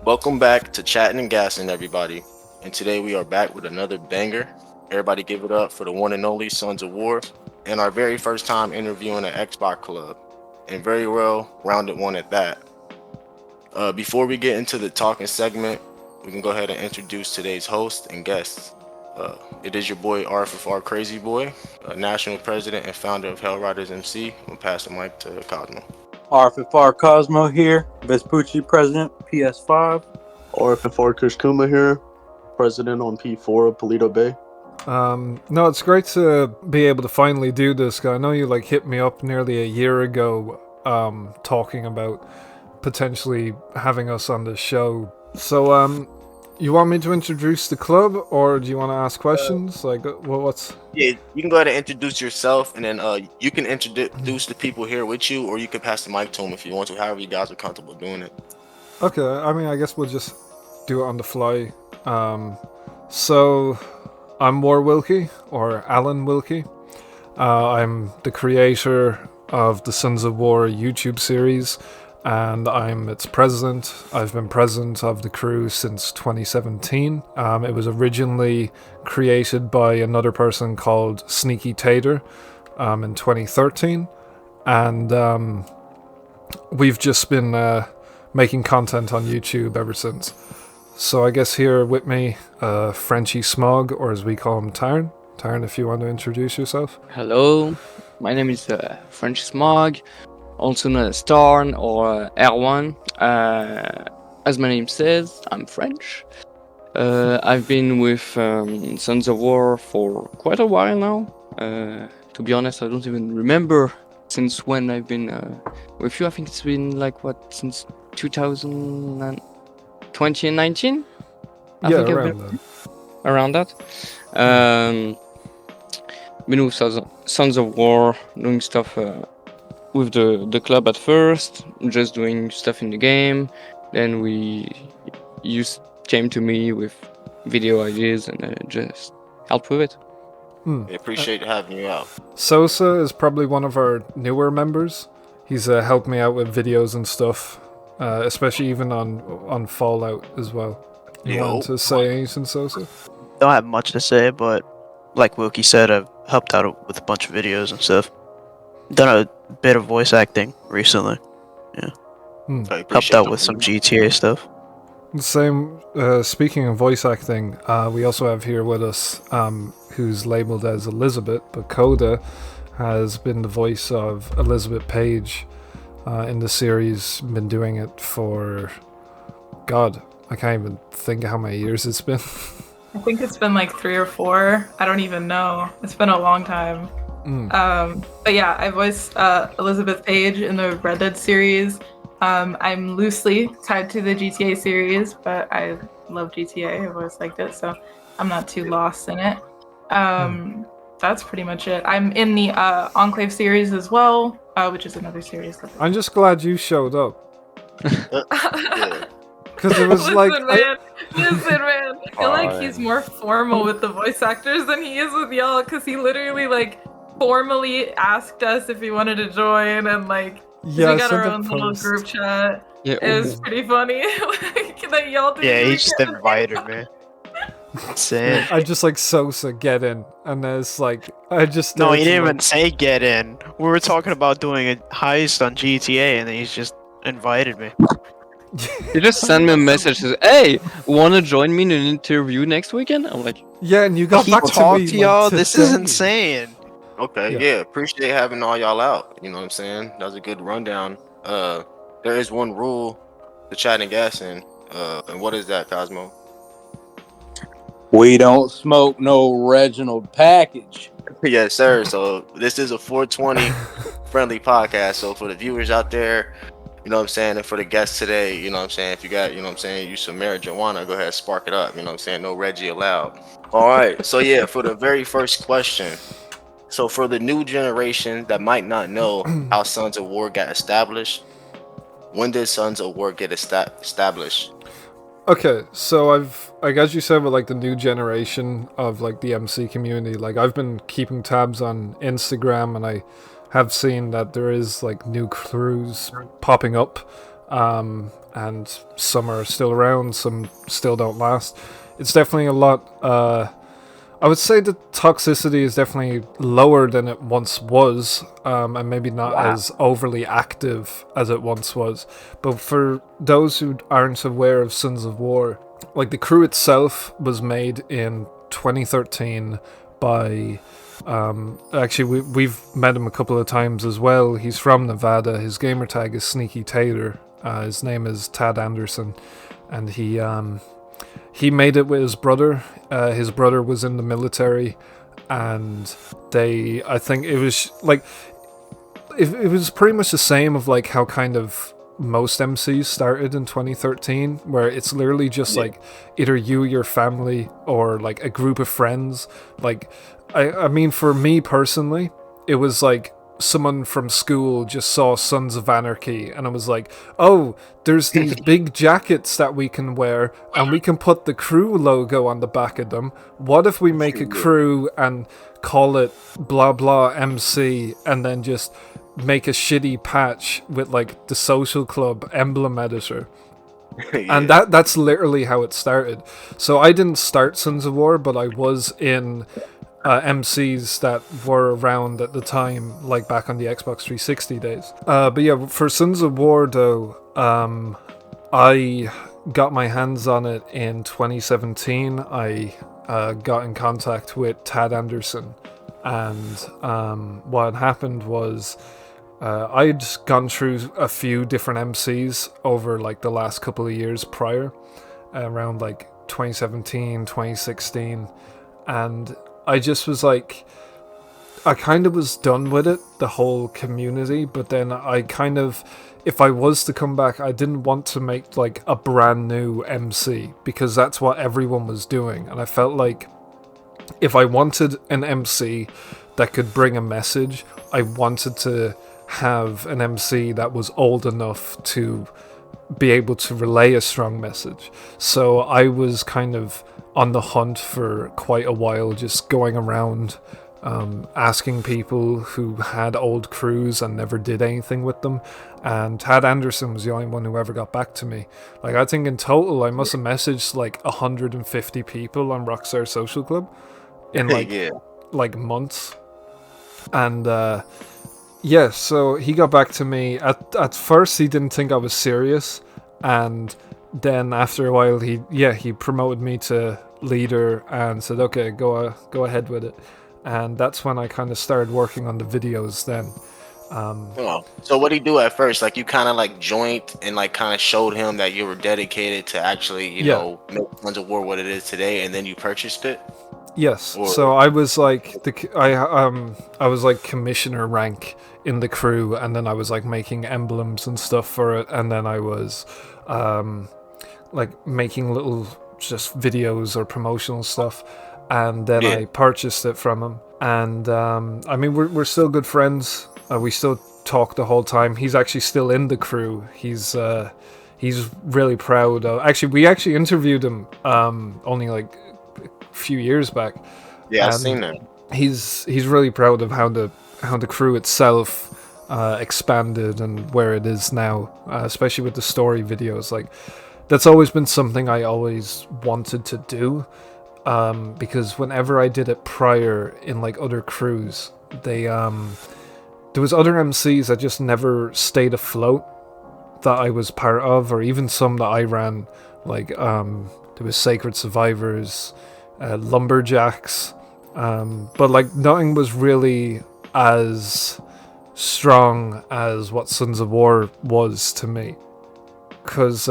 Welcome back to Chatting and Gassing, everybody. And today we are back with another banger. Everybody give it up for the one and only Sons of War and our very first time interviewing an Xbox club. And very well rounded one at that. Before we get into the talking segment, we can go ahead and introduce today's host and guests. It is your boy RFFR Crazy Boy, national president and founder of Hell Riders MC. I'm gonna pass the mic to Cosmo. RFFR Cosmo here, Vespucci President, PS5. RFFR Kushkuma here, president on P4 of Polito Bay. No, it's great to be able to finally do this. I know you hit me up nearly a year ago, talking about potentially having us on the show. So, you want me to introduce the club, or do you want to ask questions? What's? Yeah, you can go ahead and introduce yourself, and then you can introduce the people here with you, or you can pass the mic to them if you want to. However, you guys are comfortable doing it. Okay, I guess we'll just do it on the fly. So I'm War Wilkie, or Alan Wilkie. I'm the creator of the Sons of War YouTube series, and I'm its president. I've been president of the crew since 2017. It was originally created by another person called Sneaky Tater in 2013, and we've just been making content on YouTube ever since. So I guess here with me, Frenchie Smog, or as we call him, Tarn. Tarn, if you want to introduce yourself. Hello, my name is French Smog, also known as Tarn or R1. As my name says, I'm French. I've been with Sons of War for quite a while now. To be honest, I don't even remember since when I've been with you. I think it's been since 2019? I think around that. around that. Been with Sons of War, doing stuff with the club at first, just doing stuff in the game. Then you came to me with video ideas and just helped with it. I appreciate having you out. Sosa is probably one of our newer members. He's helped me out with videos and stuff, especially even on Fallout as well. You want to say anything, Sosa? Don't have much to say, but like Wilkie said, I've helped out with a bunch of videos and stuff. Done a bit of voice acting recently. Helped out with some GTA stuff. Same. Speaking of voice acting, we also have here with us, who's labeled as Elizabeth, but Coda has been the voice of Elizabeth Page in the series. Been doing it for, God, I can't even think how many years it's been. I think it's been like 3 or 4. I don't even know. It's been a long time. But yeah, I voiced Elizabeth Page in the Red Dead series. I'm loosely tied to the GTA series, but I love GTA. I've always liked it, so I'm not too lost in it. That's pretty much it. I'm in the Enclave series as well, which is another series. I'm just glad you showed up. Because it was Listen, man. I feel like he's more formal with the voice actors than he is with y'all, because he literally formally asked us if he wanted to join, and we got our own little group chat. Yeah, it was pretty funny. That y'all did. Yeah, he just invited me. Insane. I just Sosa, get in, and there's I just No, he didn't even say get in. We were talking about doing a heist on GTA, and then he's just invited me. You just send me a message says, "Hey, wanna join me in an interview next weekend?" I'm like, yeah, and you got He back to talked me. to y'all. This is today. insane. Okay, yeah, appreciate having all y'all out. You know what I'm saying? That was a good rundown. There is one rule to chatting and gassing. And what is that, Cosmo? We don't smoke no Reginald package. Yes, sir. So this is a 420 friendly podcast. So for the viewers out there, you know what I'm saying, and for the guests today, you know what I'm saying, if you got, you know what I'm saying, use some marijuana, go ahead and spark it up. You know what I'm saying? No Reggie allowed. All right. So yeah, for the very first question. So for the new generation that might not know how Sons of War got established, when did Sons of War get established? Okay, so I guess you said with the new generation of the MC community, I've been keeping tabs on Instagram, and I have seen that there is new crews popping up. and some are still around, some still don't last. It's definitely a lot. I would say the toxicity is definitely lower than it once was, and maybe not as overly active as it once was. But for those who aren't aware of Sons of War, like the crew itself was made in 2013 by actually we've met him a couple of times as well. He's from Nevada. His gamer tag is Sneaky Tater. His name is Tad Anderson, and he made it with his brother. His brother was in the military, and I think it was like it was pretty much the same of like how kind of most MCs started in 2013, where it's literally just like either you, your family, or like a group of friends. Like, I mean, for me personally, it was like someone from school just saw Sons of Anarchy, and I was like, oh, there's these big jackets that we can wear, and we can put the crew logo on the back of them. What if we make a crew and call it blah blah MC, and then just make a shitty patch with like the social club emblem editor? And that's literally how it started. So I didn't start Sons of War, but I was in MCs that were around at the time, like back on the Xbox 360 days. But yeah, for Sons of War though, I got my hands on it in 2017. I got in contact with Tad Anderson, and what happened was I'd gone through a few different MCs over like the last couple of years prior, around like 2017, 2016, and I just was like, I kind of was done with it, the whole community, but then I kind of, if I was to come back, I didn't want to make like a brand new MC, because that's what everyone was doing, and I felt like if I wanted an MC that could bring a message, I wanted to have an MC that was old enough to be able to relay a strong message. So I was kind of on the hunt for quite a while, just going around asking people who had old crews and never did anything with them. And Tad Anderson was the only one who ever got back to me. Like, I think in total I must have messaged like 150 people on Rockstar Social Club in like months. And yeah, so he got back to me. At first he didn't think I was serious, and then after a while he promoted me to leader and said, okay, go ahead with it. And that's when I kind of started working on the videos then. So what did he do at first? Like, you kind of like joined and like kind of showed him that you were dedicated to actually, you know, make Sons of War what it is today, and then you purchased it? Yes. So I was like I was like commissioner rank in the crew, and then I was like making emblems and stuff for it, and then I was like making little just videos or promotional stuff, and then I purchased it from him. And I mean, we're still good friends. We still talk the whole time. He's actually still in the crew. He's really proud of. Actually, we actually interviewed him only like a few years back. Yeah, I've seen that. He's really proud of how the crew itself expanded and where it is now, especially with the story videos. Like, that's always been something I always wanted to do, because whenever I did it prior in like other crews, there was other MCs that just never stayed afloat that I was part of, or even some that I ran. Like there was Sacred Survivors, Lumberjacks, but like nothing was really as strong as what Sons of War was to me, because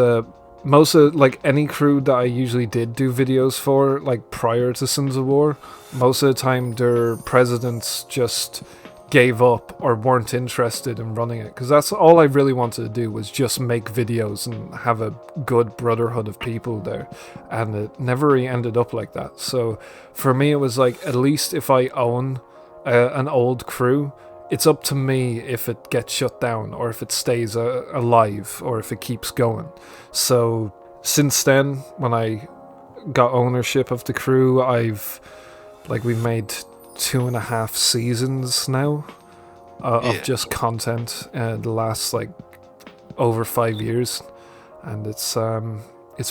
most of like any crew that I usually did do videos for, like prior to Sons of War, most of the time their presidents just gave up or weren't interested in running it, because that's all I really wanted to do, was just make videos and have a good brotherhood of people there, and it never really ended up like that. So for me it was like, at least if I own an old crew, it's up to me if it gets shut down or if it stays alive or if it keeps going. So since then, when I got ownership of the crew, we've made 2.5 seasons now of just content the last like over 5 years, and it's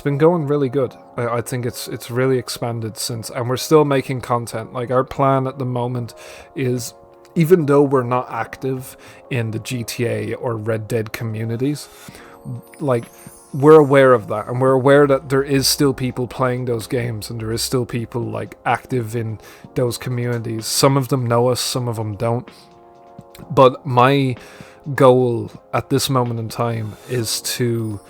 been going really good. I think it's really expanded since, and we're still making content. Like, our plan at the moment is, even though we're not active in the GTA or Red Dead communities, like, we're aware of that, and we're aware that there is still people playing those games, and there is still people like active in those communities. Some of them know us, some of them don't. But my goal at this moment in time is to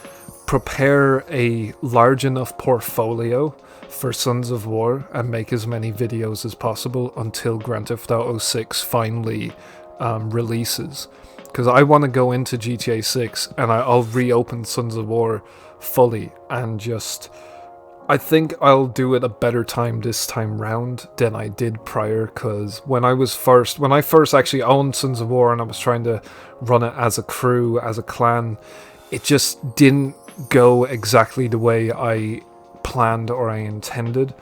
prepare a large enough portfolio for Sons of War and make as many videos as possible until Grand Theft Auto 6 finally releases. Because I want to go into GTA 6 and I'll reopen Sons of War fully, and just, I think I'll do it a better time this time round than I did prior, because when I first actually owned Sons of War and I was trying to run it as a crew, as a clan, it just didn't go exactly the way I planned or I intended.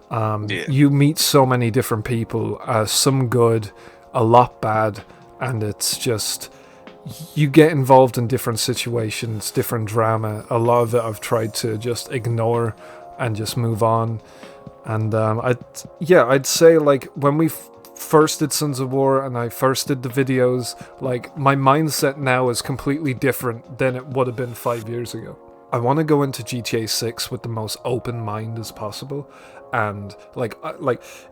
You meet so many different people, some good, a lot bad, and it's just, you get involved in different situations, different drama. A lot of it I've tried to just ignore and just move on. And I'd say, like, when we first did Sons of War and I first did the videos, like, my mindset now is completely different than it would have been 5 years ago. I want to go into GTA 6 with the most open mind as possible. And like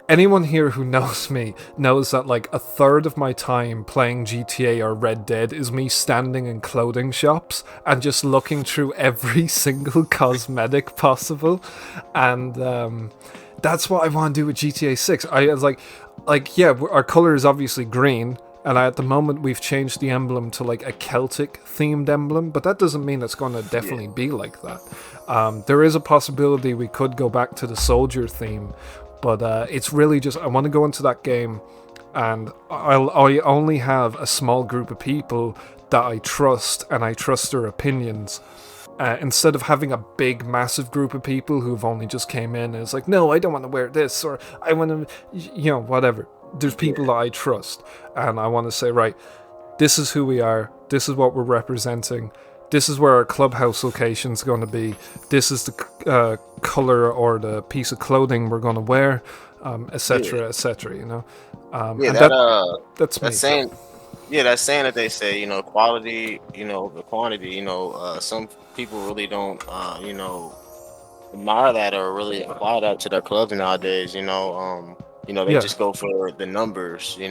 anyone here who knows me knows that like a third of my time playing GTA or Red Dead is me standing in clothing shops and just looking through every single cosmetic possible. And that's what I want to do with GTA 6. I was like, yeah, our color is obviously green, and at the moment we've changed the emblem to like a Celtic themed emblem, but that doesn't mean it's going to definitely be like that. There is a possibility we could go back to the soldier theme, but it's really just, I want to go into that game and I only have a small group of people that I trust, and I trust their opinions. Instead of having a big, massive group of people who've only just came in and it's like, no, I don't want to wear this, or I want to, whatever. There's people that I trust, and I want to say, right, this is who we are, this is what we're representing, this is where our clubhouse location's going to be, this is the color or the piece of clothing we're going to wear, etc., etc., that's me. Saying, that saying that they say, quality, the quantity, some people really don't, admire that or really apply that to their clubs nowadays. They just go for the numbers. They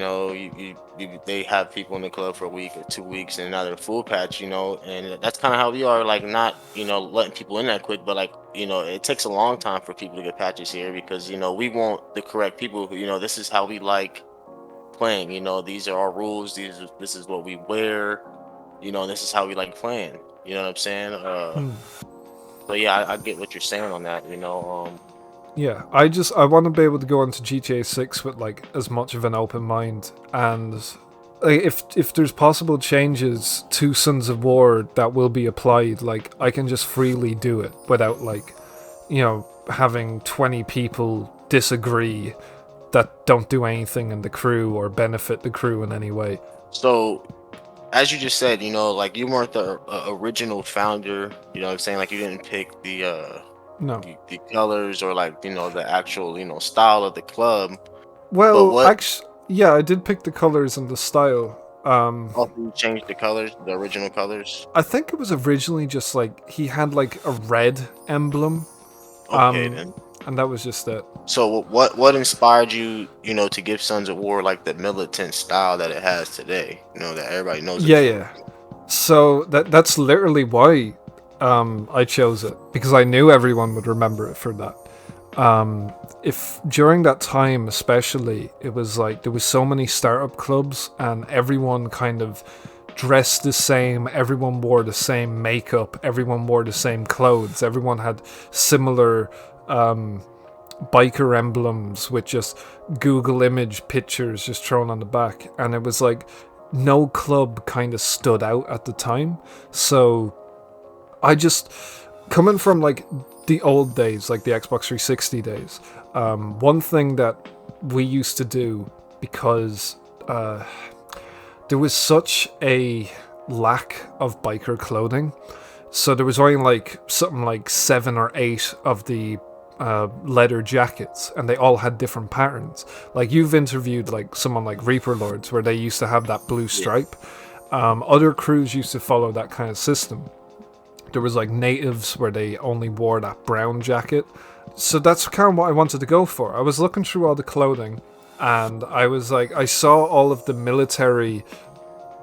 have people in the club for a week or 2 weeks, and now they're full patch. And that's kind of how we are. Like, not letting people in that quick, but like it takes a long time for people to get patches here, because we want the correct people who this is how we like playing. These are our rules. This is what we wear. This is how we like playing. You know what I'm saying? So yeah, I get what you're saying on that. Yeah, I want to be able to go into GTA 6 with like as much of an open mind, and like, if there's possible changes to Sons of War that will be applied, like, I can just freely do it without like, having 20 people disagree that don't do anything in the crew or benefit the crew in any way. So, as you just said, like, you weren't the original founder. You know what I'm saying? Like, you didn't pick the No. the colors or like the actual style of the club. Well, actually, yeah, I did pick the colors and the style. Also, you changed the colors, the original colors. I think it was originally just like he had like a red emblem. Okay, then. And that was just it. So what inspired you, to give Sons of War like the militant style that it has today? That everybody knows. Yeah. So that's literally why I chose it, because I knew everyone would remember it for that. If during that time especially, it was like there was so many startup clubs and everyone kind of dressed the same, everyone wore the same makeup, everyone wore the same clothes, everyone had similar biker emblems with just Google image pictures just thrown on the back, and it was like no club kind of stood out at the time. So I just, coming from like the old days, like the Xbox 360 days, one thing that we used to do, because there was such a lack of biker clothing, So there was only like something like 7 or 8 of the leather jackets, and they all had different patterns. Like you've interviewed like someone like Reaper Lords, where they used to have that blue stripe. Other crews used to follow that kind of system. There was like natives where they only wore that brown jacket. So that's kind of what I wanted to go for. I was looking through all the clothing, and I was like, I saw all of the military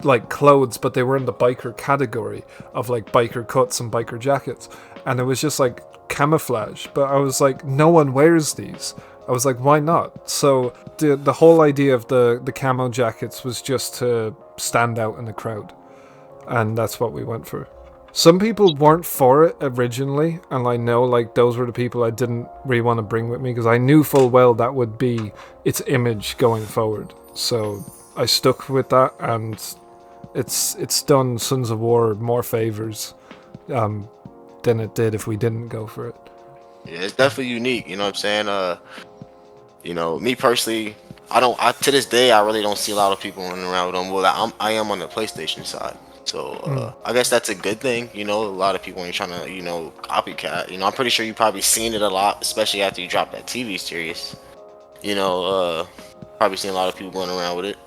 like clothes, but they were in the biker category of like biker cuts and biker jackets, and it was just like camouflage. But I was like, no one wears these. I was like, why not? So the whole idea of the camo jackets was just to stand out in the crowd, and that's what we went for. Some people weren't for it originally, and I know like those were the people I didn't really want to bring with me, because I knew full well that would be its image going forward. So I stuck with that, and it's done Sons of War more favors than it did if we didn't go for it. Yeah, it's definitely unique. You know what I'm saying? Me personally, to this day, I really don't see a lot of people running around with them. Well, I am on the PlayStation side. So I guess that's a good thing. A lot of people ain't trying to, copycat. I'm pretty sure you probably seen it a lot, especially after you dropped that TV series. Probably seen a lot of people going around with it.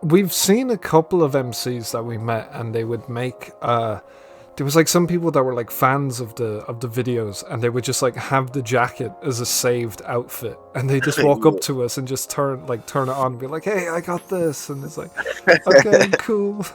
We've seen a couple of MCs that we met, and they would make there was like some people that were like fans of the videos, and they would just like have the jacket as a saved outfit, and they just walk up to us and just turn it on and be like, hey, I got this, and it's like, okay, cool.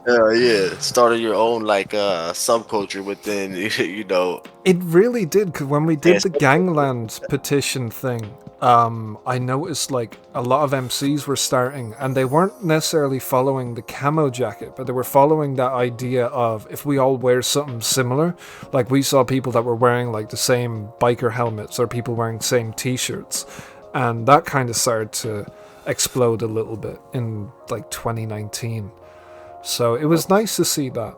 Yeah, started your own like subculture within. It really did, because when we did the Gangland petition thing, I noticed like a lot of MCs were starting, and they weren't necessarily following the camo jacket, but they were following that idea of if we all wear something similar. Like we saw people that were wearing like the same biker helmets, or people wearing the same t-shirts, and that kind of started to explode a little bit in like 2019. So it was nice to see that.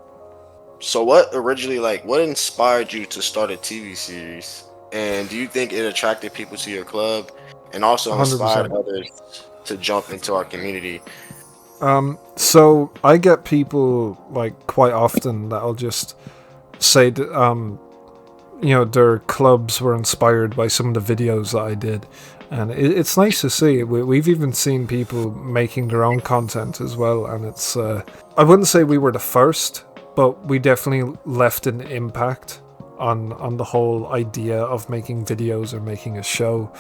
So what inspired you to start a TV series? And do you think it attracted people to your club and also inspired 100%. others to jump into our community? So I get people like quite often that'll just say that, their clubs were inspired by some of the videos that I did. And it's nice to see. We've even seen people making their own content as well. And it's, I wouldn't say we were the first, but we definitely left an impact on the whole idea of making videos or making a show.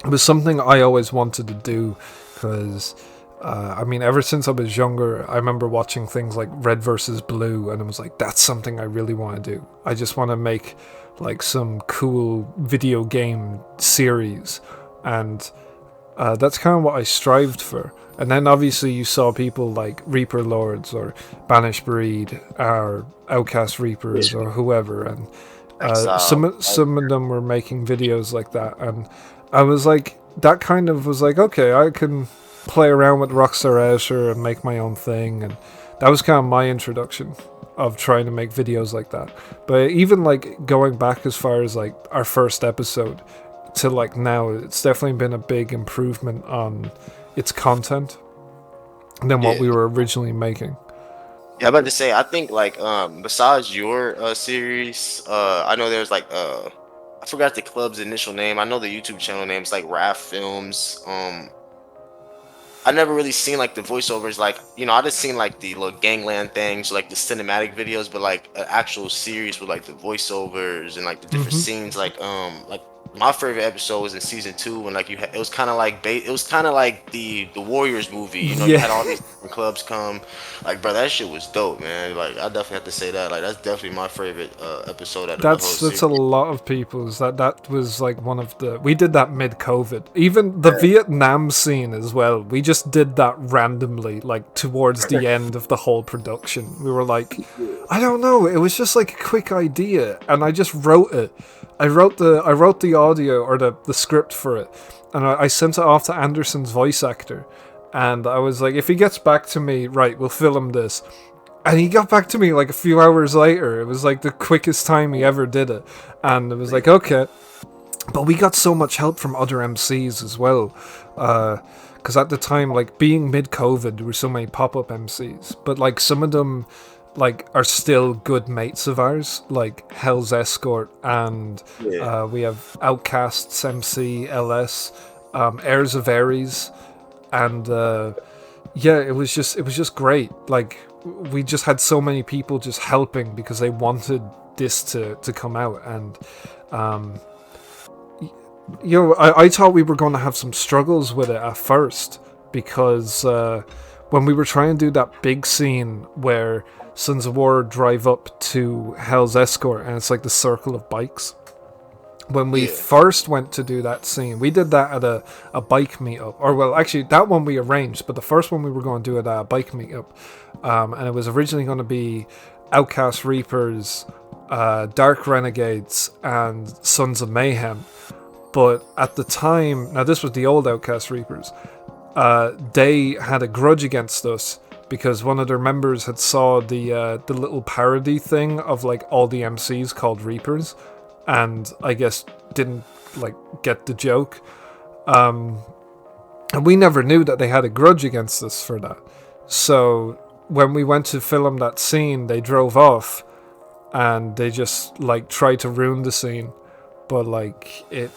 It was something I always wanted to do, because ever since I was younger, I remember watching things like Red vs. Blue, and I was like, that's something I really want to do. I just want to make like some cool video game series, and that's kind of what I strived for. And then obviously you saw people like Reaper Lords or Banished Breed or Outcast Reapers or whoever, and some of them were making videos like that, and I was like, that kind of was like, okay, I can play around with Rockstar Azure and make my own thing, and that was kind of my introduction of trying to make videos like that. But even like going back as far as like our first episode to like now, it's definitely been a big improvement on its content than what we were originally making. Yeah, I'm about to say, I think like besides your series, I know there's like I forgot the club's initial name. I know the YouTube channel name is like RAF Films. I never really seen like the voiceovers, like I just seen like the little gangland things, like the cinematic videos, but like an actual series with like the voiceovers and like the different scenes. Like my favorite episode was in season 2 when like it was kind of like the Warriors movie. You had all these different clubs come. Like, bro, that shit was dope, man. Like, I definitely have to say that. Like, that's definitely my favorite episode out of the whole series. That's a lot of people's. That was like one of the. We did that mid-COVID. Even the Vietnam scene as well. We just did that randomly, like towards the end of the whole production. We were like, I don't know. It was just like a quick idea, and I just wrote it. I wrote the audio or the script for it, and I sent it off to Anderson's voice actor, and I was like, if he gets back to me, right, we'll film this. And he got back to me like a few hours later. It was like the quickest time he ever did it, and it was like, okay. But we got so much help from other MCs as well, because at the time, like being mid-COVID, there were so many pop-up MCs, but like some of them like are still good mates of ours, like Hell's Escort, and we have Outcasts, MC, LS, Heirs of Ares, and yeah, it was just great. Like we just had so many people just helping because they wanted this to come out, and you know, I thought we were going to have some struggles with it at first because when we were trying to do that big scene where Sons of War drive up to Hell's Escort and it's like the circle of bikes. When we first went to do that scene, we did that at a bike meetup. Or, well, actually, that one we arranged, but the first one we were going to do at a bike meetup. And it was originally going to be Outcast Reapers, Dark Renegades, and Sons of Mayhem. But at the time, now this was the old Outcast Reapers, they had a grudge against us because one of their members had saw the little parody thing of like all the MCs called Reapers, and I guess didn't like get the joke. And we never knew that they had a grudge against us for that. So when we went to film that scene, they drove off and they just like tried to ruin the scene. But like it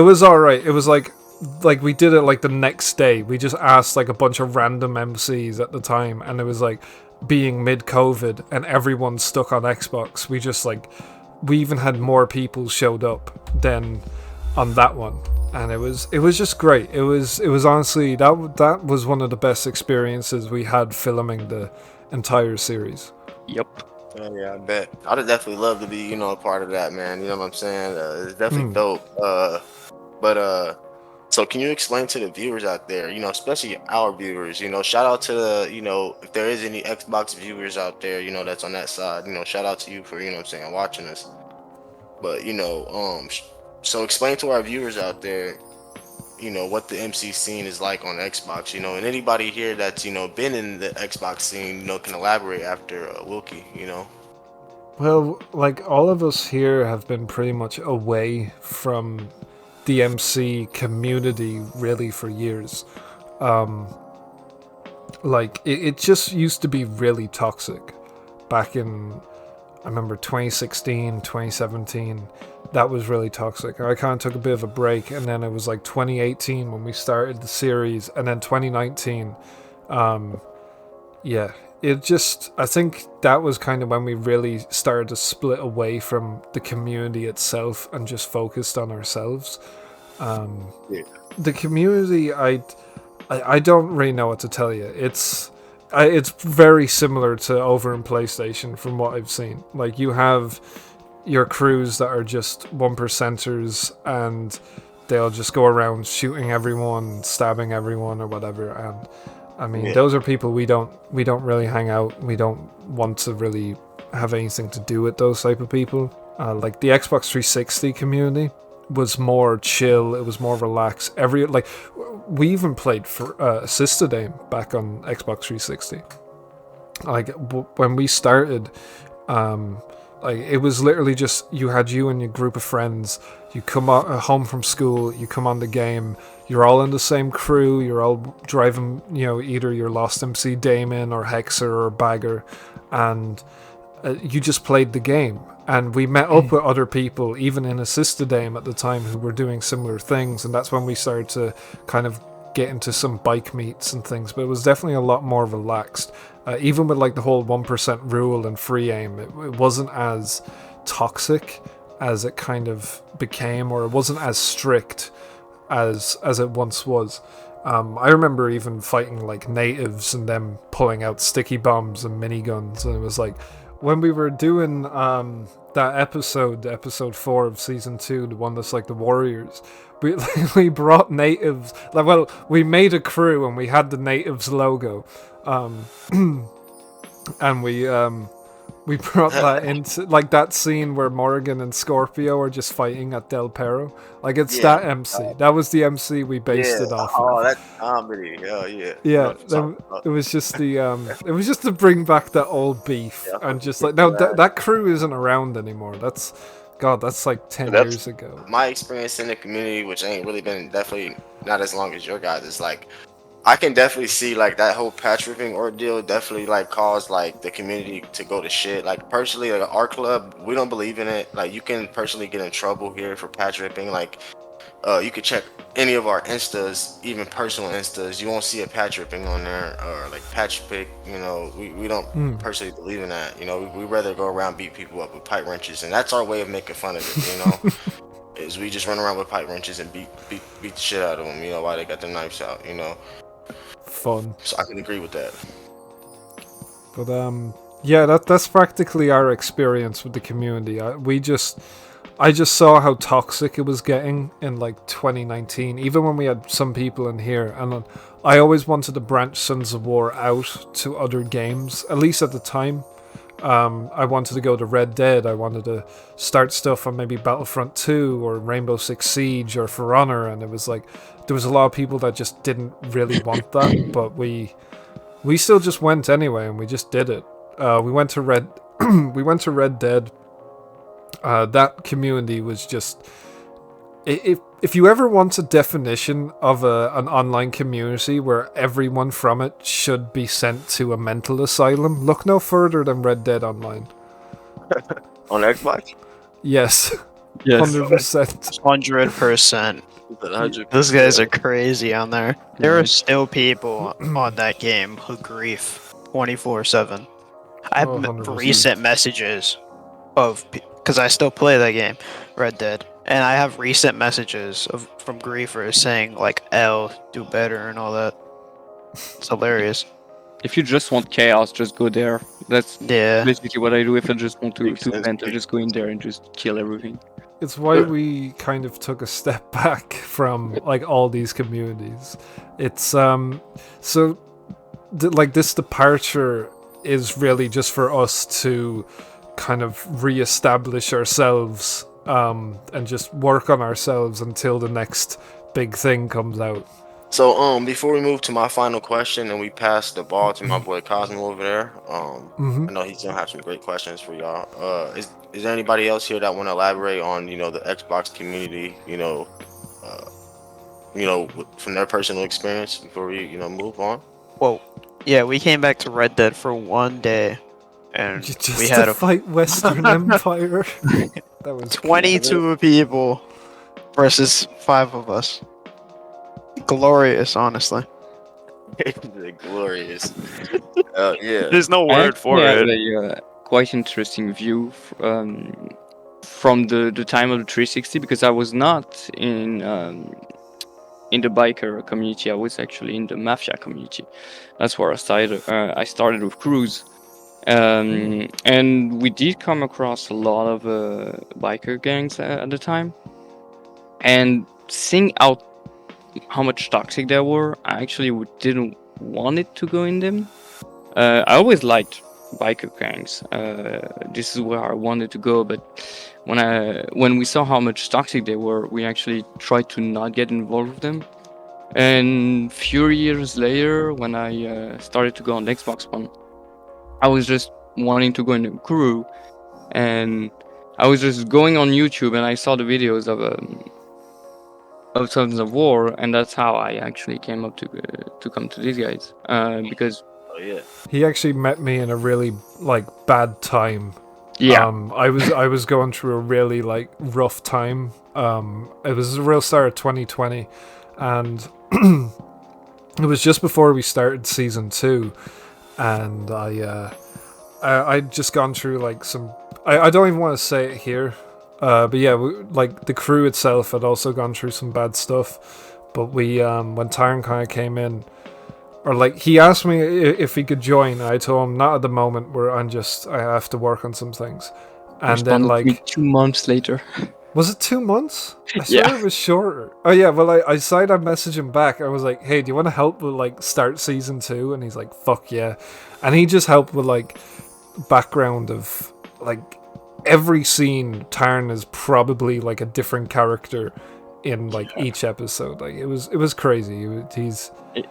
was alright. It was like we did it like the next day. We just asked like a bunch of random MCs at the time, and it was like being mid-COVID and everyone's stuck on Xbox. We just like we even had more people showed up than on that one, and it was just great. It was honestly that was one of the best experiences we had filming the entire series. Yep. Yeah, I bet. I'd definitely love to be, you know, a part of that, man. You know what I'm saying? It's definitely dope. So can you explain to the viewers out there, you know, especially our viewers, you know, shout out to the, you know, if there is any Xbox viewers out there, you know, that's on that side, you know, shout out to you for, you know what I'm saying, watching us. But, you know, so explain to our viewers out there, you know, what the MC scene is like on Xbox, you know, and anybody here that's, you know, been in the Xbox scene, you know, can elaborate after Wilkie, you know. Well, like all of us here have been pretty much away from the MC community really for years. Like it just used to be really toxic back in, I remember 2016, 2017. That was really toxic. I kind of took a bit of a break, and then it was like 2018 when we started the series, and then 2019. Yeah, it just, I think that was kind of when we really started to split away from the community itself and just focused on ourselves. The community, I don't really know what to tell you. It's very similar to over in PlayStation from what I've seen. Like you have your crews that are just 1%ers and they'll just go around shooting everyone, stabbing everyone or whatever. And I mean, those are people we don't really hang out. We don't want to really have anything to do with those type of people. Like the Xbox 360 community was more chill. It was more relaxed. We even played for Assisted Aim back on Xbox 360. Like when we started, like it was literally just you had you and your group of friends. You come home from school. You come on the game. You're all in the same crew. You're all driving, you know, either your Lost MC Damon or Hexer or Bagger, and you just played the game. And we met up with other people, even in Assisted Aim at the time, who were doing similar things. And that's when we started to kind of get into some bike meets and things. But it was definitely a lot more relaxed. Even with like the whole 1% rule and free aim, it wasn't as toxic as it kind of became, or it wasn't as strict as it once was. I remember even fighting like natives and them pulling out sticky bombs and miniguns, and it was like when we were doing that episode 4 of season 2, the one that's like the warriors, we brought natives, like, well, we made a crew and we had the natives logo, and we brought that into like that scene where Morgan and Scorpio are just fighting at Del Perro. Like it's that MC. That was the MC we based it off. Oh, that's comedy. Oh yeah. Yeah. It was just the it was just to bring back that old beef and just like no, that crew isn't around anymore. That's like 10 years ago. My experience in the community, which ain't really been definitely not as long as your guys, is like I can definitely see like that whole patch ripping ordeal definitely like caused like the community to go to shit. Like personally, like our club, we don't believe in it. Like you can personally get in trouble here for patch ripping. Like you could check any of our instas, even personal instas. You won't see a patch ripping on there or like patch pick. You know, we don't personally believe in that. You know, we rather go around beat people up with pipe wrenches, and that's our way of making fun of it. You know, is we just run around with pipe wrenches and beat the shit out of them. You know, while they got their knives out. You know. Fun. So I can agree with that. But yeah, that's practically our experience with the community. I just saw how toxic it was getting in like 2019, even when we had some people in here, and I always wanted to branch Sons of War out to other games, at least at the time. I wanted to go to Red Dead. I wanted to start stuff on maybe Battlefront 2 or Rainbow Six Siege or For Honor, and it was like there was a lot of people that just didn't really want that, but we still just went anyway, and we just did it. We went to we went to Red Dead. That community was just. If you ever want a definition of an online community where everyone from it should be sent to a mental asylum, look no further than Red Dead Online. On Xbox? Yes. Yes. 100%. 100%. Those guys are crazy on there. There are still people on that game who grief 24/7. I have 100%. recent messages of because I still play that game, Red Dead, and I have recent messages from griefers saying like "L, do better" and all that. It's hilarious. If you just want chaos, just go there. That's Yeah. basically what I do. If I just want to Makes sense. vent, I just go in there and just kill everything. It's why we kind of took a step back from like all these communities. It's so like this departure is really just for us to kind of reestablish ourselves and just work on ourselves until the next big thing comes out. So before we move to my final question and we pass the ball to my boy Cosmo over there, I know he's gonna have some great questions for y'all. Is there anybody else here that want to elaborate on the Xbox community, from their personal experience before we move on? Well, yeah, we came back to Red Dead for one day, and Just we had to fight Western Empire. That was 22 people versus 5 of us. Glorious, honestly. Glorious. Yeah. There's no word for I it. have a quite interesting view from the time of the 360 because I was not in the biker community. I was actually in the mafia community. That's where I started. I started with Cruise, and we did come across a lot of biker gangs at the time, and seeing out how much toxic there were, I actually didn't want it to go in them. I always liked biker gangs. This is where I wanted to go, but when we saw how much toxic they were, we actually tried to not get involved with them. And few years later, when I started to go on Xbox One, I was just wanting to go in a crew, and I was just going on YouTube and I saw the videos of Sons of War, and that's how I actually came up to come to these guys because he actually met me in a really like bad time. Yeah. I was going through a really like rough time. It was the real start of 2020, and it was just before we started season 2, and I'd just gone through like some. I don't even want to say it here. But yeah, like the crew itself had also gone through some bad stuff. But we, when Tyron kind of came in, or like he asked me if he could join, I told him not at the moment. Where I have to work on some things. And then like 2 months later. Was it 2 months? I swear it was shorter. Oh yeah, well I decided I'd message him back. I was like, hey, do you want to help with like start season 2? And he's like, fuck yeah. And he just helped with like background of like. Every scene, Tarn is probably like a different character in like each episode. Like it was crazy.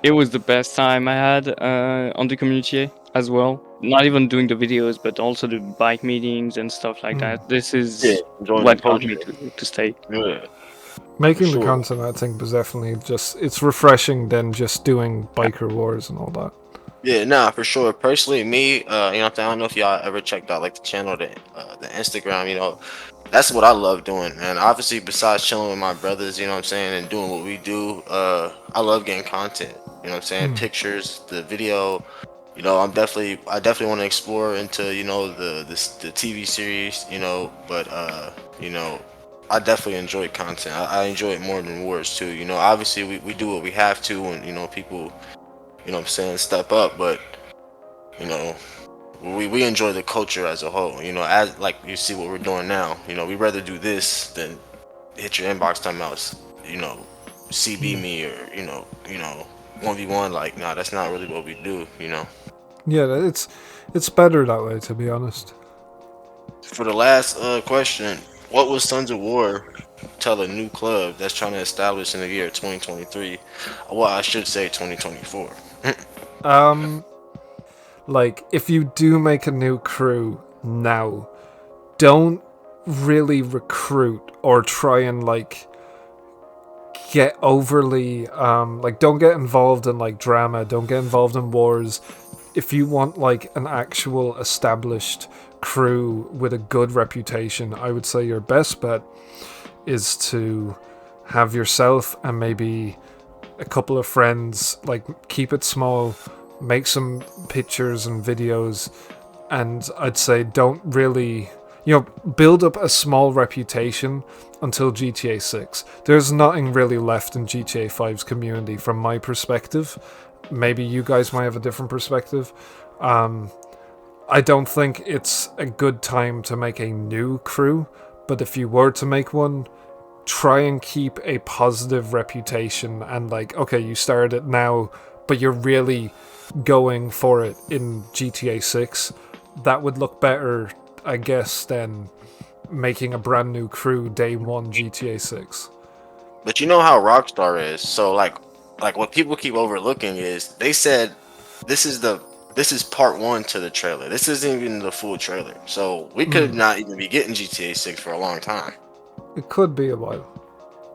It was the best time I had on the community as well. Not even doing the videos, but also the bike meetings and stuff like that. This is what got me to stay. Yeah. Making the sure. content, I think, was definitely it's refreshing than just doing biker wars and all that. Yeah, nah, for sure. Personally, me, you know, I don't know if y'all ever checked out like the channel, the Instagram. You know, that's what I love doing. And obviously, besides chilling with my brothers, you know what I'm saying, and doing what we do, I love getting content. You know what I'm saying? Pictures, the video. You know, I definitely want to explore into, you know, the TV series. You know, but you know, I definitely enjoy content. I enjoy it more than wars too. You know, obviously we do what we have to, and you know, people, you know what I'm saying, step up, but you know, we enjoy the culture as a whole. You know, as like you see what we're doing now. You know, we rather do this than hit your inbox time out. You know, CB me or you know, 1v1. Like, nah, that's not really what we do. You know. Yeah, it's better that way, to be honest. For the last question, what was Sons of War tell a new club that's trying to establish in the year 2023? Well, I should say 2024. Like, if you do make a new crew now, don't really recruit or try and like get overly like don't get involved in like drama, don't get involved in wars. If you want like an actual established crew with a good reputation, I would say your best bet is to have yourself and maybe a couple of friends, like keep it small, make some pictures and videos, and I'd say don't really, build up a small reputation until GTA 6. There's nothing really left in GTA 5's community from my perspective. Maybe you guys might have a different perspective. I don't think it's a good time to make a new crew, but if you were to make one, try and keep a positive reputation and like, okay, you started it now, but you're really going for it in GTA 6. That would look better, I guess, than making a brand new crew day one GTA 6. But you know how Rockstar is. So like what people keep overlooking is they said this is part one to the trailer. This isn't even the full trailer. So we could not even be getting GTA 6 for a long time. It could be a while.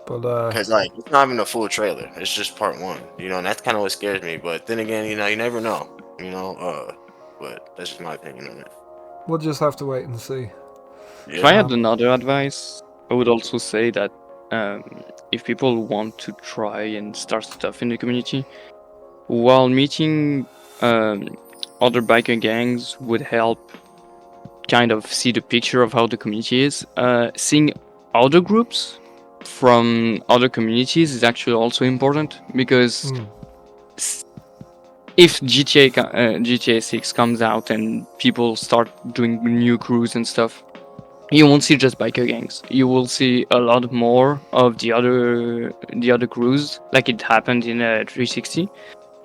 But Cause like it's not even a full trailer. It's just part one. You know, and that's kind of what scares me. But then again, you know, you never know. You know, but that's just my opinion on it. we'll just have to wait and see. If I Yeah. had another advice, I would also say that if people want to try and start stuff in the community, while meeting other biker gangs would help kind of see the picture of how the community is. Seeing other groups from other communities is actually also important because if GTA 6 comes out and people start doing new crews and stuff, you won't see just biker gangs. You will see a lot more of the other crews, like it happened in 360.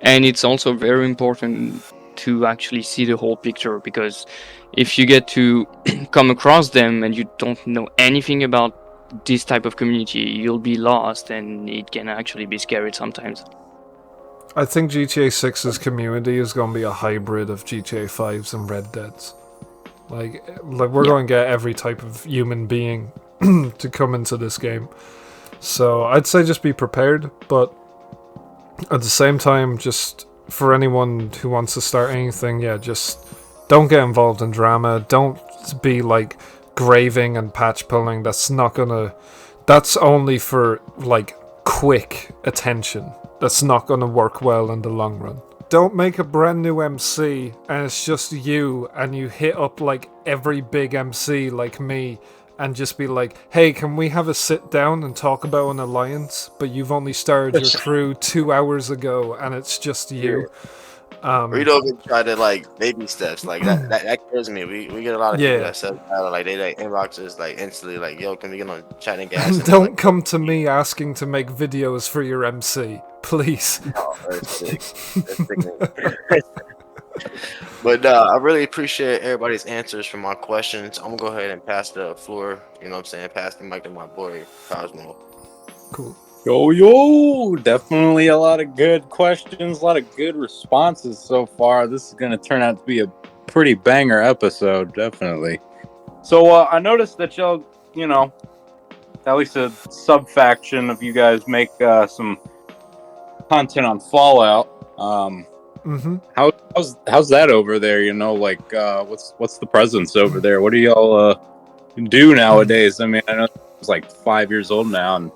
And it's also very important to actually see the whole picture, because if you get to come across them and you don't know anything about this type of community, you'll be lost, and it can actually be scary sometimes. I think GTA 6's community is going to be a hybrid of GTA 5's and Red Dead's. Like we're going to get every type of human being to come into this game. So I'd say just be prepared, but at the same time, just for anyone who wants to start anything, yeah, just don't get involved in drama. Don't be like graving and patch pulling. That's only for like quick attention. That's not gonna work well in the long run. Don't make a brand new MC and it's just you and you hit up like every big MC like me and just be like, hey, can we have a sit down and talk about an alliance? But you've only started your crew 2 hours ago and it's just you. We don't even try to like baby steps like that kills me. We get a lot of people that say like they like inboxes like instantly like, yo, can we get on chat and gas? And don't come to me asking to make videos for your MC, please. Oh, that's sick. But I really appreciate everybody's answers for my questions. I'm gonna go ahead and pass the floor, you know what I'm saying, pass the mic to my boy Cosmo. Cool. Yo, definitely a lot of good questions, a lot of good responses so far. This is going to turn out to be a pretty banger episode, definitely. So I noticed that y'all, at least a sub faction of you guys make some content on Fallout. How's that over there? You know, like what's the presence over there? What do y'all do nowadays? I mean, I know it's like 5 years old now, and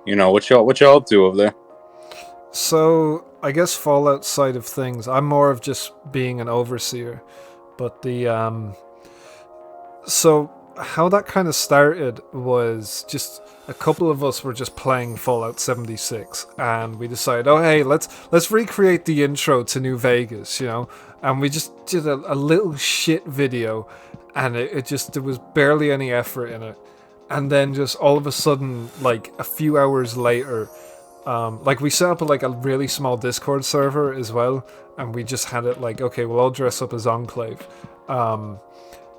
you know what y'all do over there. So I guess Fallout side of things, I'm more of just being an overseer, but the so how that kind of started was just a couple of us were just playing Fallout 76, and we decided, oh hey, let's recreate the intro to New Vegas, you know, and we just did a little shit video, and there was barely any effort in it, and then just all of a sudden, like a few hours later, like we set up like a really small Discord server as well, and we just had it like, okay, we'll all dress up as Enclave.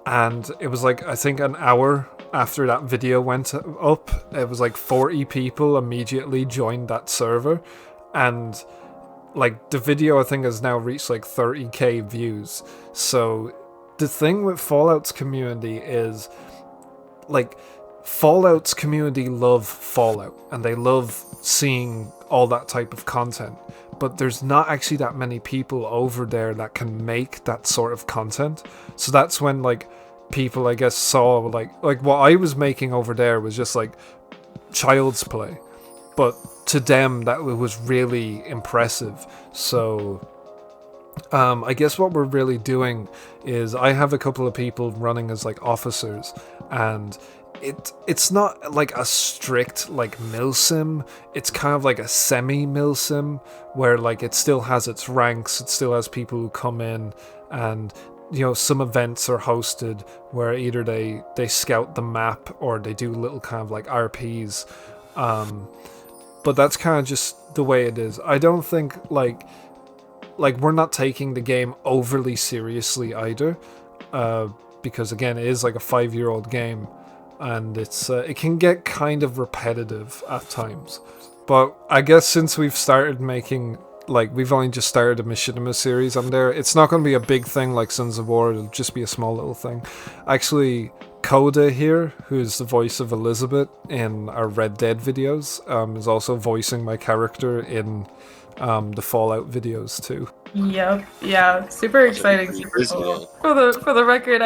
And it was like, I think an hour after that video went up, it was like 40 people immediately joined that server. And like the video I think has now reached like 30k views. So the thing with Fallout's community is like Fallout's community love Fallout and they love seeing all that type of content. But there's not actually that many people over there that can make that sort of content. So that's when like people I guess saw like what I was making over there was just like child's play. But to them that was really impressive. So I guess what we're really doing is I have a couple of people running as like officers, and it's not like a strict like milsim. It's kind of like a semi milsim where like it still has its ranks, it still has people who come in, and you know some events are hosted where either they scout the map or they do little kind of like RPs, but that's kind of just the way it is. I don't think like we're not taking the game overly seriously either, because again it is like a 5-year-old game, and it can get kind of repetitive at times. But I guess since we've started making, like, we've only just started a Machinima series on there, it's not going to be a big thing like Sons of War, it'll just be a small little thing. Actually, Coda here, who's the voice of Elizabeth in our Red Dead videos, is also voicing my character in the Fallout videos too. Yep, yeah, super exciting, super cool. For the record,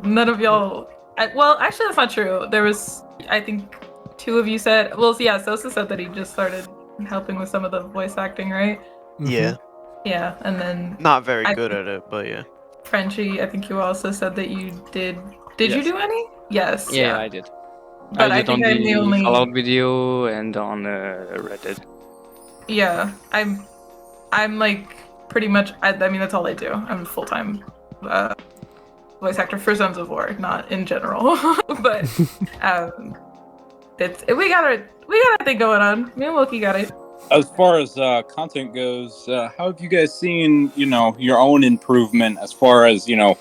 none of y'all. Well, actually, that's not true. There was, I think, 2 of you said. Well, yeah, Sosa said that he just started helping with some of the voice acting, right? Yeah. Yeah, and then not very good at it, but yeah. Frenchie, I think you also said that you did. Did you do any? Yes. Yeah, I did. But I did on I'm the only Fallout video and on Red Dead. Yeah, I'm like pretty much. I mean, that's all I do. I'm a full-time voice actor for Sons of War, not in general. But we got a thing going on. Me and Wilkie got it. As far as content goes, how have you guys seen, you know, your own improvement as far as, you know,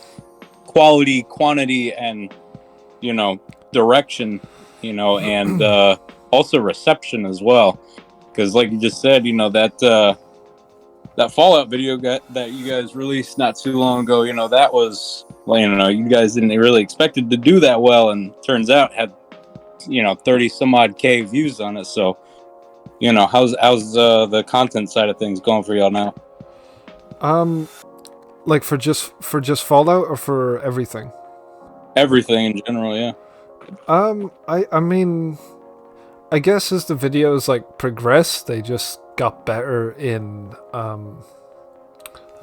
quality, quantity, and, you know, direction, you know, and also reception as well? Because like you just said, you know, that Fallout video that you guys released not too long ago, you know, that was, well, you know, you guys didn't really expect it to do that well, and turns out had, you know, 30 some odd K views on it. So, you know, how's the content side of things going for y'all now? Like for just Fallout or for everything? Everything in general, yeah. I mean, I guess as the videos like progressed, they just got better in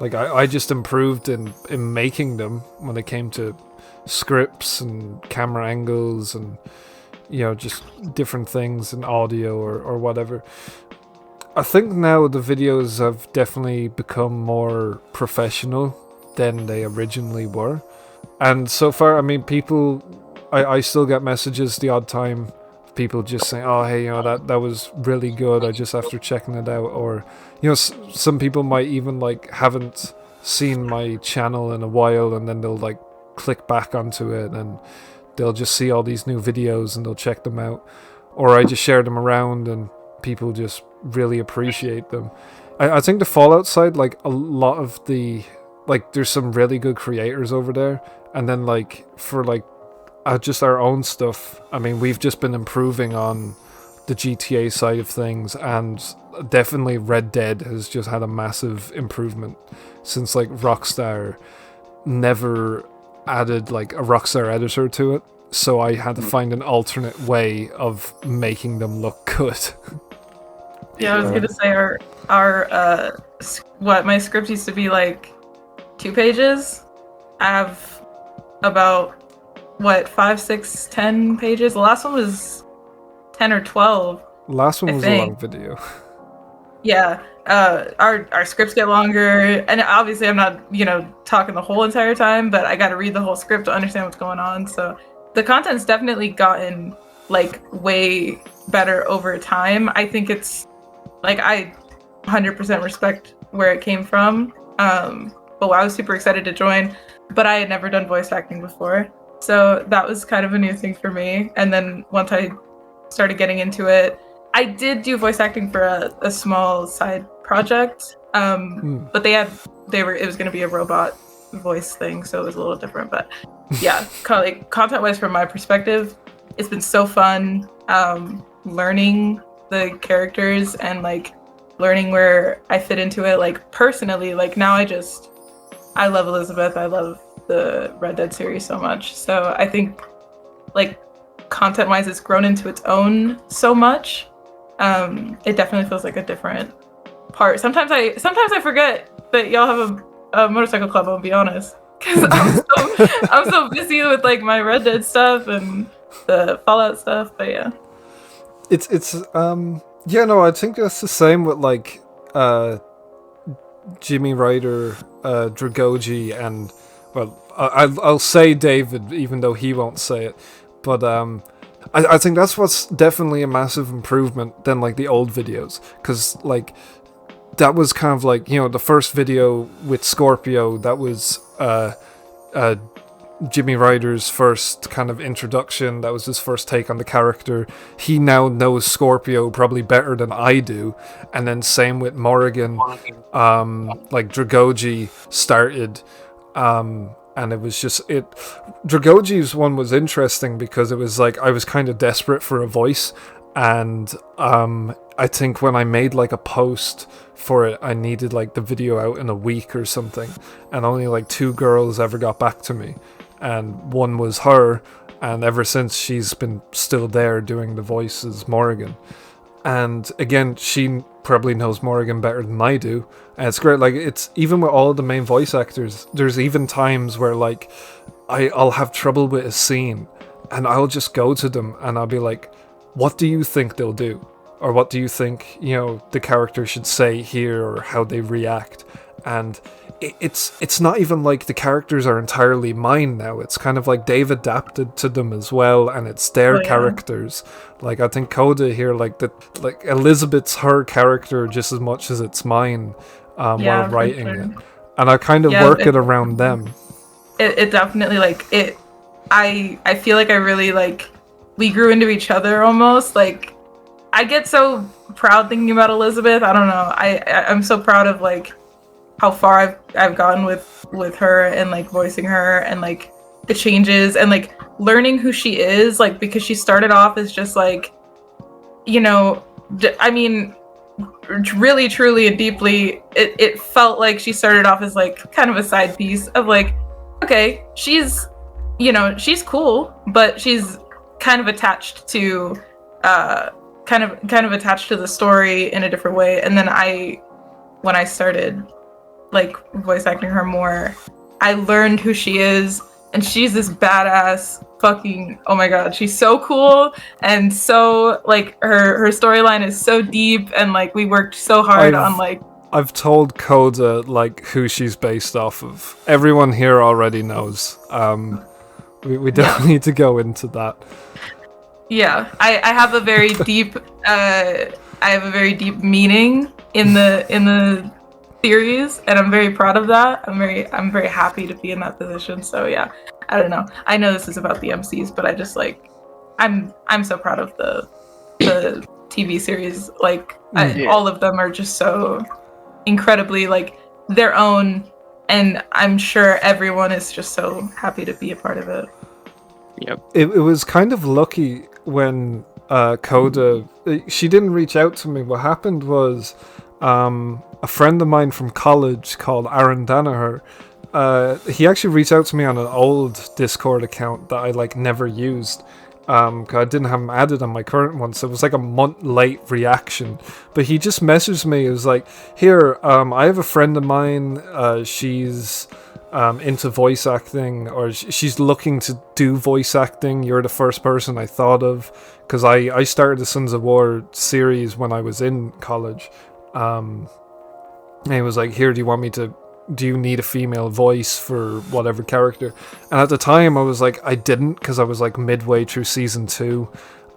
like I just improved in making them when it came to scripts and camera angles and, you know, just different things in audio or whatever. I think now the videos have definitely become more professional than they originally were. And so far, I mean, I still get messages the odd time, people just saying, oh, hey, you know, that was really good, I just after checking it out. Or, you know, some people might even, like, haven't seen my channel in a while, and then they'll, like, click back onto it, and they'll just see all these new videos, and they'll check them out. Or I just share them around, and people just really appreciate them. I think the Fallout side, like, a lot of the, like, there's some really good creators over there, and then, like, for, like, just our own stuff, I mean, we've just been improving on the GTA side of things, and definitely Red Dead has just had a massive improvement since like Rockstar never added like a Rockstar editor to it, so I had to find an alternate way of making them look good. Yeah, I was gonna say what my script used to be like 2 pages. I have about 5, 6, 10 pages. The last one was 10 or 12. Last one was a long video. Yeah, our scripts get longer, and obviously I'm not, talking the whole entire time, but I got to read the whole script to understand what's going on. So the content's definitely gotten like way better over time. I think it's like I 100% respect where it came from. But I was super excited to join, but I had never done voice acting before, so that was kind of a new thing for me. And then once I started getting into it, I did do voice acting for a small side project, but it was going to be a robot voice thing, so it was a little different. But yeah, content-wise, from my perspective, it's been so fun learning the characters and like learning where I fit into it. Like personally, like now I love Elizabeth. I love the Red Dead series so much. So I think like content-wise, it's grown into its own so much. It definitely feels like a different part. Sometimes I forget that y'all have a motorcycle club. I'll be honest, because I'm so busy with like my Red Dead stuff and the Fallout stuff. But yeah, it's yeah, no, I think that's the same with like Jimmy Ryder, Dragoji, and well, I'll say David, even though he won't say it, but I think that's what's definitely a massive improvement than like the old videos, because like that was kind of like, the first video with Scorpio, that was Jimmy Ryder's first kind of introduction. That was his first take on the character. He now knows Scorpio probably better than I do. And then same with Morrigan. Like Dragoji started, and it was just Dragoji's one was interesting because it was like I was kind of desperate for a voice, and I think when I made like a post for it, I needed like the video out in a week or something, and only like 2 girls ever got back to me, and one was her, and ever since she's been still there doing the voice as Morrigan. And again, she probably knows Morrigan better than I do, and it's great. Like, it's even with all the main voice actors, there's even times where like I'll have trouble with a scene, and I'll just go to them and I'll be like, what do you think they'll do? Or what do you think, the character should say here, or how they react? And it's not even like the characters are entirely mine now. It's kind of like they've adapted to them as well, and it's their characters. Like, I think Coda here, like Elizabeth's her character just as much as it's mine while writing it. And I kind of work it around them. It definitely, like, I feel like I really, like, we grew into each other almost. Like, I get so proud thinking about Elizabeth. I don't know. I'm so proud of like how far I've gotten with her, and like voicing her, and like the changes, and like learning who she is, like, because she started off as just like, I mean, really, truly, and deeply, it felt like she started off as like kind of a side piece of like, okay, she's cool, but she's kind of attached to kind of attached to the story in a different way. And then when I started like voice acting her more, I learned who she is, and she's this badass fucking, oh my god, she's so cool, and so like her storyline is so deep, and like we worked so hard on like, I've told Coda like who she's based off of. Everyone here already knows. We don't need to go into that. Yeah, I have a very deep meaning in the series, and I'm very proud of that. I'm very happy to be in that position. So yeah, I don't know. I know this is about the MCs, but I just like, I'm so proud of the TV series. Like, all of them are just so incredibly like their own, and I'm sure everyone is just so happy to be a part of it. Yep. It was kind of lucky when Coda, she didn't reach out to me. What happened was a friend of mine from college called Aaron Danaher, he actually reached out to me on an old Discord account that I like never used. 'Cause I didn't have him added on my current one, so it was like a month late reaction. But he just messaged me. It was like, "Here, I have a friend of mine. She's into voice acting, or she's looking to do voice acting. You're the first person I thought of, because I started the Sons of War series when I was in college." And he was like, "Here, do you need a female voice for whatever character?" And at the time I was like, I didn't, because I was like midway through season 2.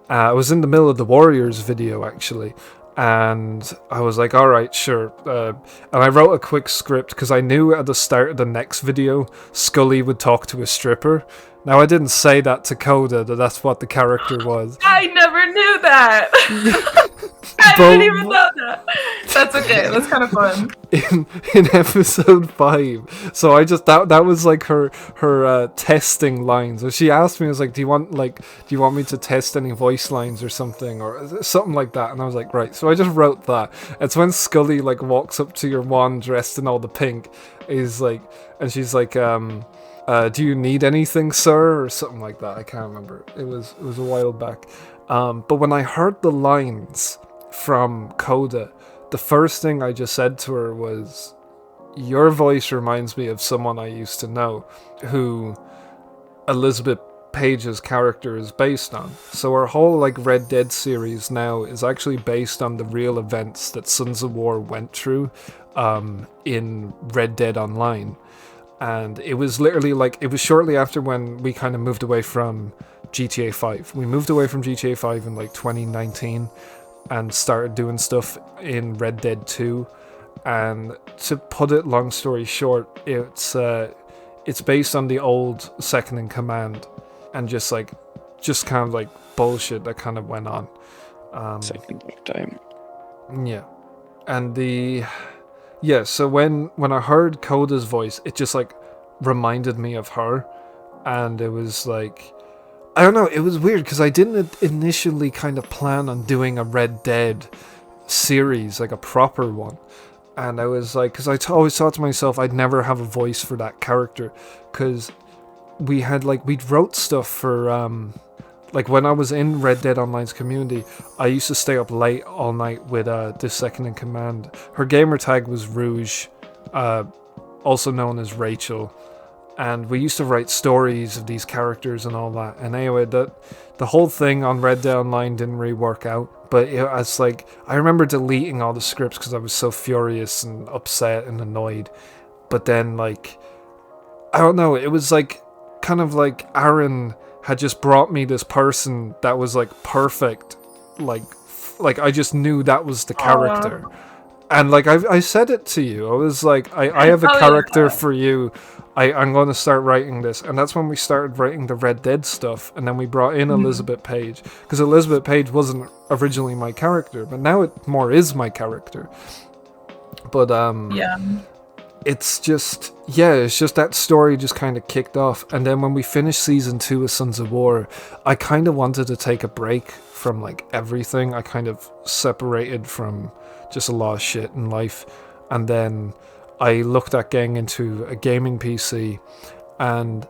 I was in the middle of the Warriors video actually, and I was like, alright, sure. And I wrote a quick script because I knew at the start of the next video Scully would talk to a stripper. Now, I didn't say that to Coda, that's what the character was. I never knew that. I didn't even know that. That's okay. That's kind of fun. In episode 5, so I just that was like her testing lines. So she asked me, I was like, do you want me to test any voice lines or something like that? And I was like, right. So I just wrote that. It's when Scully like walks up to your wand dressed in all the pink, is like, and she's like, do you need anything, sir, or something like that? I can't remember. It was a while back. But when I heard the lines from Coda, the first thing I just said to her was, "Your voice reminds me of someone I used to know, who Elizabeth Page's character is based on." So our whole like Red Dead series now is actually based on the real events that Sons of War went through in Red Dead Online. And it was literally like, it was shortly after when we kind of moved away from GTA 5. We moved away from GTA 5 in like 2019 and started doing stuff in Red Dead 2. And to put it long story short, it's based on the old Second in Command, and just kind of like bullshit that kind of went on. Second time. Yeah. And so when I heard Coda's voice, it just like reminded me of her. And it was like, I don't know, it was weird because I didn't initially kind of plan on doing a Red Dead series, like a proper one. And I was like, because I always thought to myself, I'd never have a voice for that character, because we'd wrote stuff for, like when I was in Red Dead Online's community, I used to stay up late all night with this Second in Command. Her gamer tag was Rouge, also known as Rachel. And we used to write stories of these characters and all that. And anyway, the whole thing on Red Dead Online didn't really work out. But it's like, I remember deleting all the scripts because I was so furious and upset and annoyed. But then, like, I don't know, it was like, kind of like Aaron had just brought me this person that was like perfect. Like I just knew that was the character. And like, I said it to you. I was like, I have a character for you. I'm going to start writing this. And that's when we started writing the Red Dead stuff. And then we brought in Elizabeth Page. Because Elizabeth Page wasn't originally my character. But now it more is my character. But it's just that story just kind of kicked off. And then when we finished season 2 of Sons of War, I kind of wanted to take a break from like everything. I kind of separated from just a lot of shit in life. And then I looked at getting into a gaming PC, and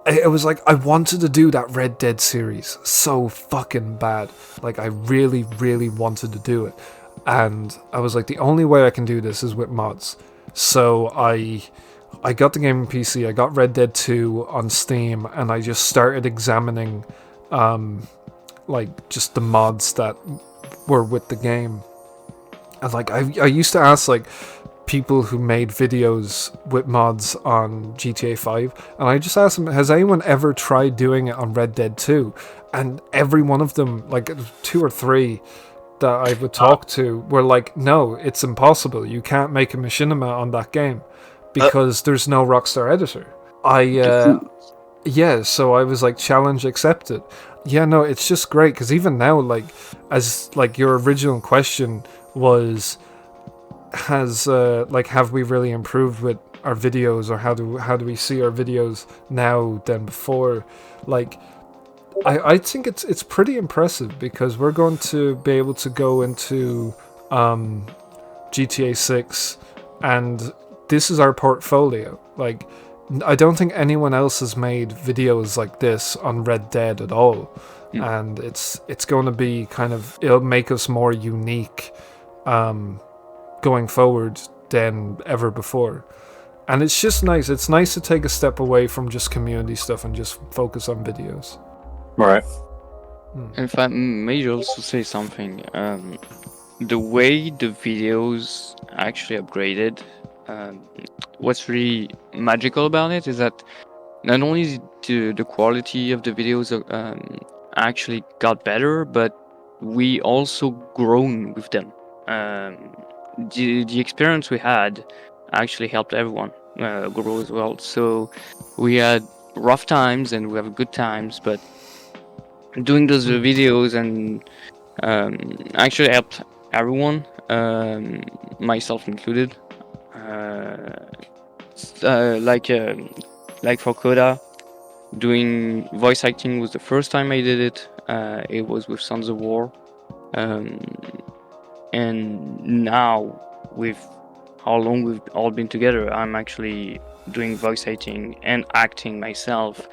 it was like, I wanted to do that Red Dead series so fucking bad. Like, I really, really wanted to do it. And I was like, the only way I can do this is with mods. So I got the gaming PC, I got Red Dead 2 on Steam, and I just started examining like just the mods that were with the game. And like, I used to ask like people who made videos with mods on GTA 5, and I just asked them, has anyone ever tried doing it on Red Dead 2? And every one of them, like 2 or 3 that I would talk to, were like, no, it's impossible. You can't make a machinima on that game because there's no Rockstar editor. So I was like, challenge accepted. Yeah, no, it's just great, because even now, like, as like your original question was, have we really improved with our videos, or how do we see our videos now than before? Like, I think it's pretty impressive because we're going to be able to go into GTA 6, and this is our portfolio. Like, I don't think anyone else has made videos like this on Red Dead at all, and it's going to be it'll make us more unique going forward than ever before. And it's just nice. It's nice to take a step away from just community stuff and just focus on videos. Right. If I may also say something, the way the videos actually upgraded, what's really magical about it is that not only the quality of the videos actually got better, but we also grown with them. The experience we had actually helped everyone grow as well. So we had rough times and we have good times, but doing those videos and actually helped everyone, myself included. Like for Coda, doing voice acting was the first time I did it. It was with Sons of War, and now with how long we've all been together, I'm actually doing voice acting and acting myself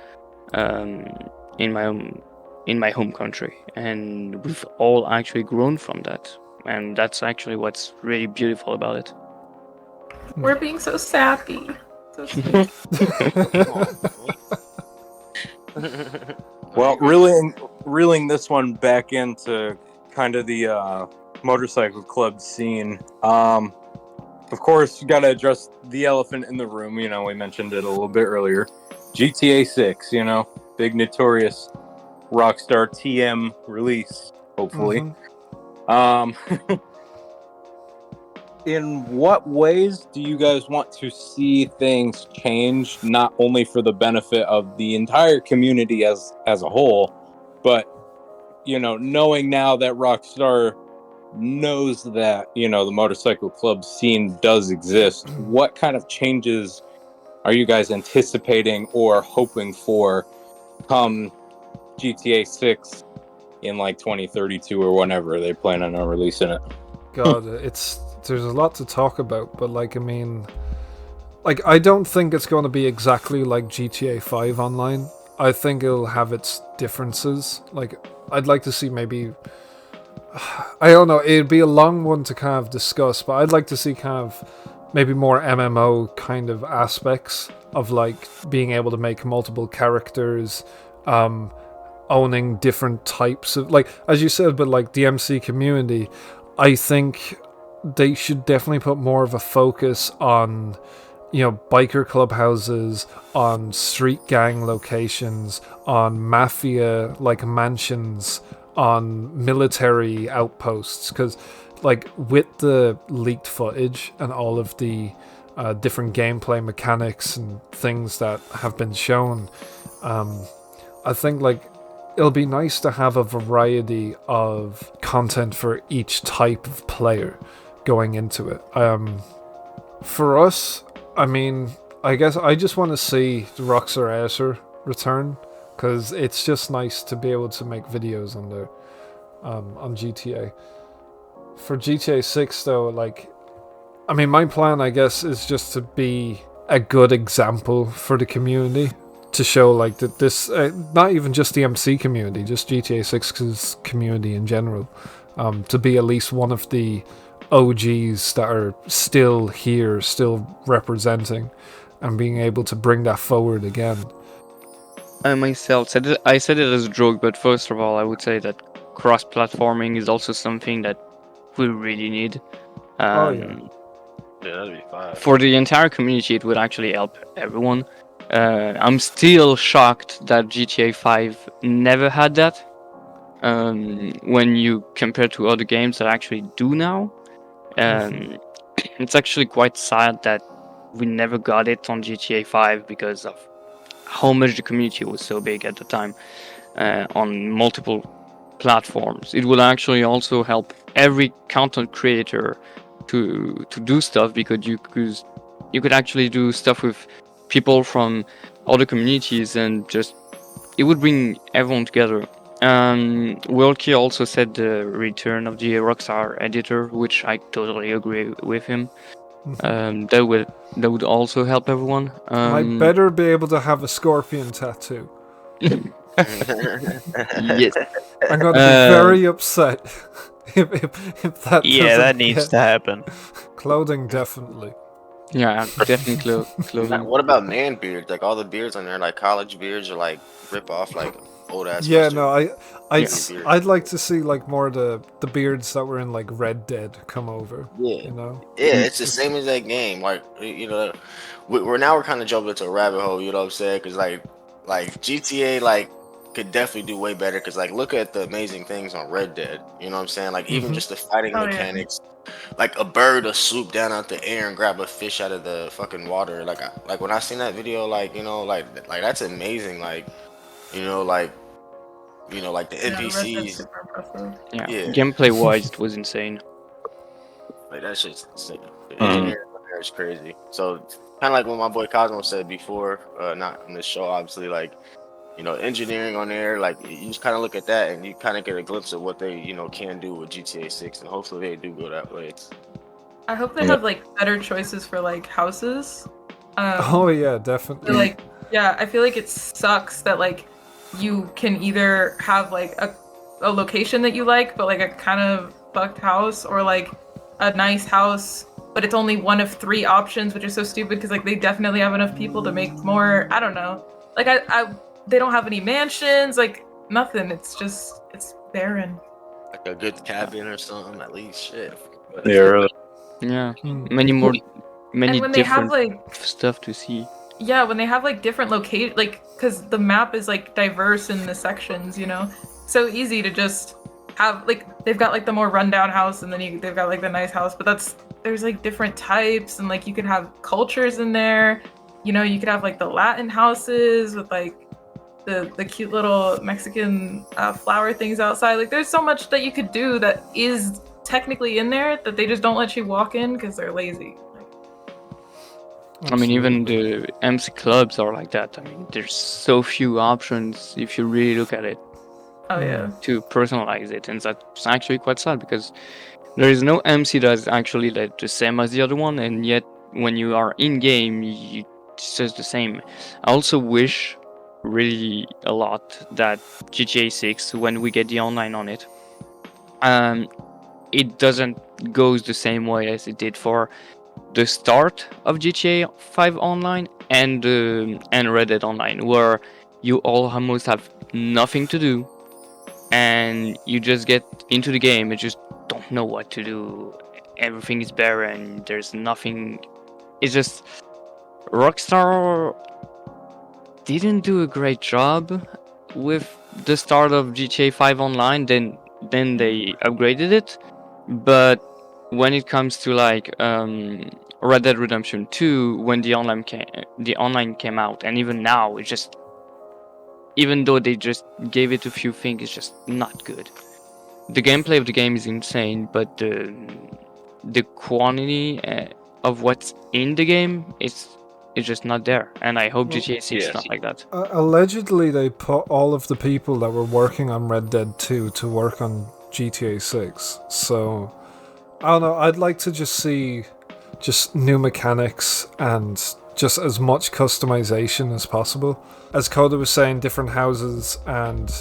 in my home country, and we've all actually grown from that, and that's actually what's really beautiful about it. We're being so sappy. So sweet. Well, reeling this one back into kind of the motorcycle club scene. Of course, you got to address the elephant in the room. You know, we mentioned it a little bit earlier. GTA 6, you know, big notorious Rockstar TM release, hopefully. In what ways do you guys want to see things change, not only for the benefit of the entire community as a whole, but, you know, knowing now that Rockstar knows that, you know, the motorcycle club scene does exist, what kind of changes are you guys anticipating or hoping for come GTA 6 in like 2032 or whenever they plan on releasing it? God, there's a lot to talk about, but like, I mean, like, I don't think it's going to be exactly like GTA 5 online. I think it'll have its differences. Like, I'd like to see maybe, I don't know, it'd be a long one to kind of discuss, but I'd like to see kind of maybe more MMO kind of aspects of like being able to make multiple characters, owning different types of, like, as you said, but like the MC community, I think they should definitely put more of a focus on, you know, biker clubhouses, on street gang locations, on mafia like mansions, on military outposts, because like with the leaked footage and all of the different gameplay mechanics and things that have been shown, I think like it'll be nice to have a variety of content for each type of player going into it. For us, I mean, I guess I just want to see the Rockstar Acer return, because it's just nice to be able to make videos on there, on GTA. For GTA 6 though, like, I mean, my plan, I guess, is just to be a good example for the community, to show like that this, not even just the MC community, just GTA 6's community in general, to be at least one of the OGs that are still here, still representing, and being able to bring that forward again. I myself said it as a joke, but first of all, I would say that cross-platforming is also something that we really need. Yeah, that'd be fine. For the entire community, it would actually help everyone. I'm still shocked that GTA 5 never had that. When you compare to other games that actually do now, it's actually quite sad that we never got it on GTA 5 because of how much the community was so big at the time, on multiple platforms. It would actually also help every content creator to do stuff, because you could actually do stuff with people from other communities and just it would bring everyone together. Wilkie also said the return of the Rockstar editor, which I totally agree with him. That would also help everyone. And I better be able to have a scorpion tattoo. Yes. I'm going to be very upset if that Yeah, doesn't that needs get- to happen. Clothing, definitely. Yeah, definitely clothing. What about man beards? Like all the beards on there, like college beards, are like rip off like old ass. Yeah, no, I'd Yeah. like to see like more of the beards that were in like Red Dead come over. Yeah. You know. Yeah, it's the same as that game. Like you know, we're kind of jumping into a rabbit hole. You know what I'm saying? Because like GTA like could definitely do way better. Because like look at the amazing things on Red Dead. You know what I'm saying? Like even just the fighting Oh, yeah. mechanics. Like a bird will swoop down out the air and grab a fish out of the fucking water. Like when I seen that video, like you know, like that's amazing. Like you know, like like the Yeah, Red Dead's NPCs. super impressive. Yeah, Yeah. gameplay wise, it was insane. Like that shit's insane. The engineering on there is crazy. So kind of like what my boy Cosmo said before, not on this show, obviously. Like engineering on there, like you just kind of look at that and you kind of get a glimpse of what they can do with GTA 6, and hopefully they do go that way. I hope they have like better choices for like houses. Oh yeah, definitely. So, like, yeah, I feel like it sucks that like you can either have like a location that you like, but like a kind of fucked house, or like a nice house, but it's only one of 3 options, which is so stupid because like they definitely have enough people to make more. I don't know. Like they don't have any mansions, like nothing. It's barren. Like a good cabin or something, at least. Shit. Yeah, really. Yeah, Hmm. many And when they have different like stuff to see. yeah, when they have like different location, like because the map is like diverse in the sections, so easy to just have like they've got like the more rundown house, and then they've got like the nice house, but there's like different types, and like you could have cultures in there. You could have like the Latin houses with like the cute little Mexican flower things outside. Like there's so much that you could do that is technically in there that they just don't let you walk in because they're lazy. I mean, even the MC clubs are like that. I mean, there's so few options if you really look at it Oh yeah. to personalize it, and that's actually quite sad because there is no MC that is actually like the same as the other one, and yet when you are in game, it's just the same. I also wish really a lot that GTA 6, when we get the online on it, it doesn't goes the same way as it did for the start of GTA 5 online and Red Dead Online, where you all almost have nothing to do and you just get into the game and just don't know what to do. Everything is barren. There's nothing. It's just Rockstar didn't do a great job with the start of GTA 5 online. Then they upgraded it, but when it comes to like Red Dead Redemption 2, when the online came out, and even now, it's just, even though they just gave it a few things, it's just not good. The gameplay of the game is insane, but the quantity of what's in the game is just not there. And I hope GTA 6 is not like that. Allegedly, they put all of the people that were working on Red Dead 2 to work on GTA 6. So, I don't know, I'd like to just see just new mechanics and just as much customization as possible. As Coda was saying, different houses and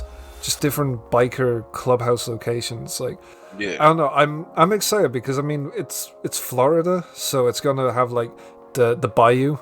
just different biker clubhouse locations. Like, Yeah. I don't know, I'm excited because I mean it's Florida, so it's gonna have like the bayou,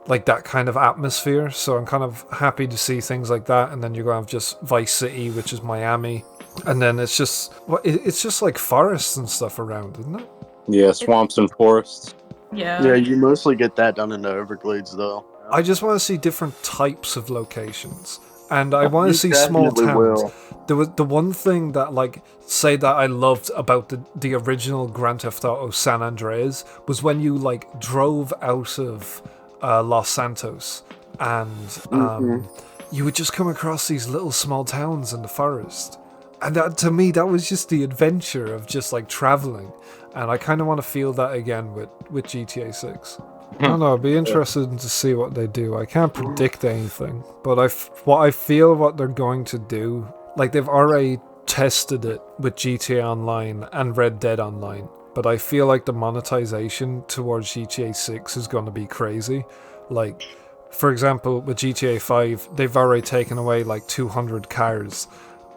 like that kind of atmosphere. So I'm kind of happy to see things like that. And then you're gonna have just Vice City, which is Miami, and then it's just like forests and stuff around, isn't it? Yeah, swamps and forests. Yeah. Yeah, you mostly get that down in the Everglades, though. I just want to see different types of locations, and I want to see You small definitely towns. will. There was the one thing that, like, say that I loved about the original Grand Theft Auto San Andreas was when you like drove out of Los Santos, and you would just come across these little small towns in the forest, and that, to me, that was just the adventure of just like traveling, and I kind of want to feel that again with GTA 6. I don't know. I'd be interested to see what they do. I can't predict anything, but what I feel what they're going to do, like they've already tested it with GTA Online and Red Dead Online, but I feel like the monetization towards GTA 6 is going to be crazy. Like, for example, with GTA 5, they've already taken away like 200 cars.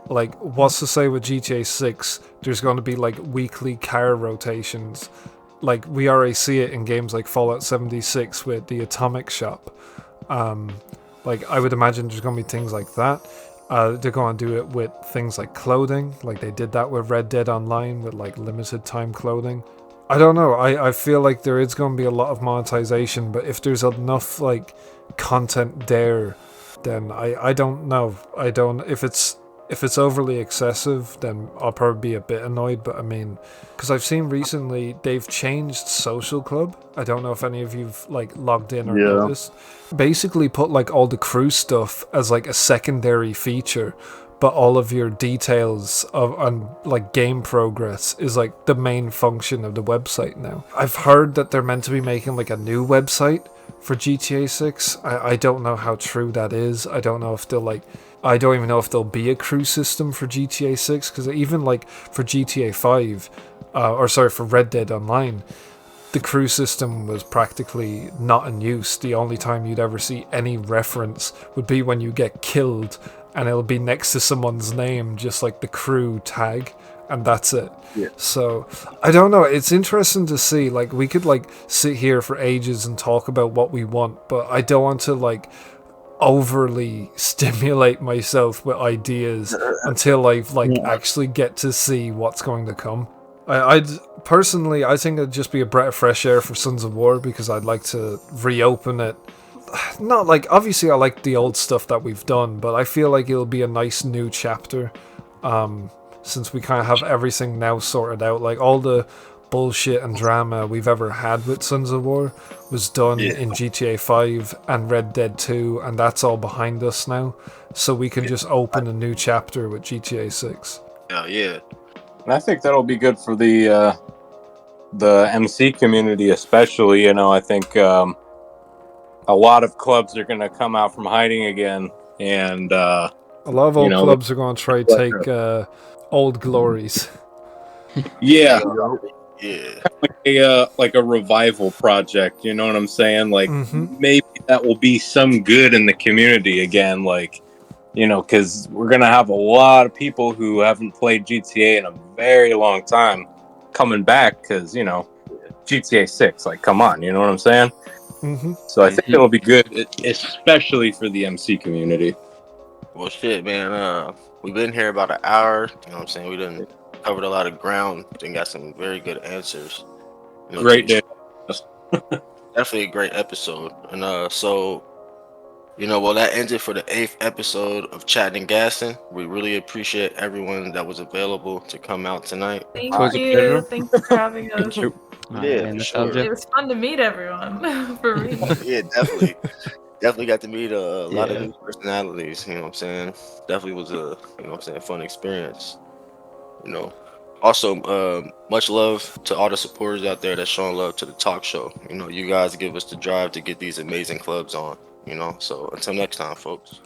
Like, what's to say with GTA 6, there's going to be like weekly car rotations. Like, we already see it in games like Fallout 76 with the Atomic Shop. Like, I would imagine there's going to be things like that. They're going to do it with things like clothing, like they did that with Red Dead Online with like limited time clothing. I don't know. I feel like there is going to be a lot of monetization, but if there's enough like content there, then I don't know. I don't if it's overly excessive, then I'll probably be a bit annoyed. But I mean, because I've seen recently they've changed Social Club. I don't know if any of you've like logged in or noticed. Basically, put like all the crew stuff as like a secondary feature, but all of your details of on like game progress is like the main function of the website now. I've heard that they're meant to be making like a new website for GTA 6. I don't know how true that is. I don't know if they'll like. I don't even know if there'll be a crew system for GTA 6, because even like for GTA 5, for Red Dead Online, the crew system was practically not in use. The only time you'd ever see any reference would be when you get killed, and it'll be next to someone's name, just like the crew tag, and that's it. Yeah. So I don't know. It's interesting to see. Like, we could like sit here for ages and talk about what we want, but I don't want to like overly stimulate myself with ideas until I actually get to see what's going to come. I'd personally, I think it'd just be a breath of fresh air for Sons of War, because I'd like to reopen it. Not like, obviously I like the old stuff that we've done, but I feel like it'll be a nice new chapter, since we kind of have everything now sorted out. Like, all the bullshit and drama we've ever had with Sons of War was done in GTA 5 and Red Dead 2, and that's all behind us now. So we can just open a new chapter with GTA 6. Yeah. And I think that'll be good for the MC community, especially. You know, I think a lot of clubs are going to come out from hiding again, and a lot of old clubs are going to try to take old glories. Yeah. Yeah. Like a revival project, you know what I'm saying? Like, maybe that will be some good in the community again, like, you know, because we're gonna have a lot of people who haven't played GTA in a very long time coming back, because, you know, GTA 6, like, come on, you know what I'm saying? So I think it'll be good, especially for the MC community. Well, shit, man. We've been here about an hour. You know what I'm saying? We done covered a lot of ground and got some very good answers. You know, Great day. Definitely a great episode. And so, you know, well, that ends it for the 8th episode of Chatting and Gassing. We really appreciate everyone that was available to come out tonight. Thank you. Thanks for having us. Yeah, for sure. It was fun to meet everyone. For me. Yeah, definitely. Definitely got to meet a lot of new personalities. You know what I'm saying? Definitely was a, you know what I'm saying, fun experience. You know. Also, much love to all the supporters out there that's showing love to the talk show. You know, you guys give us the drive to get these amazing clubs on, you know. So until next time, folks.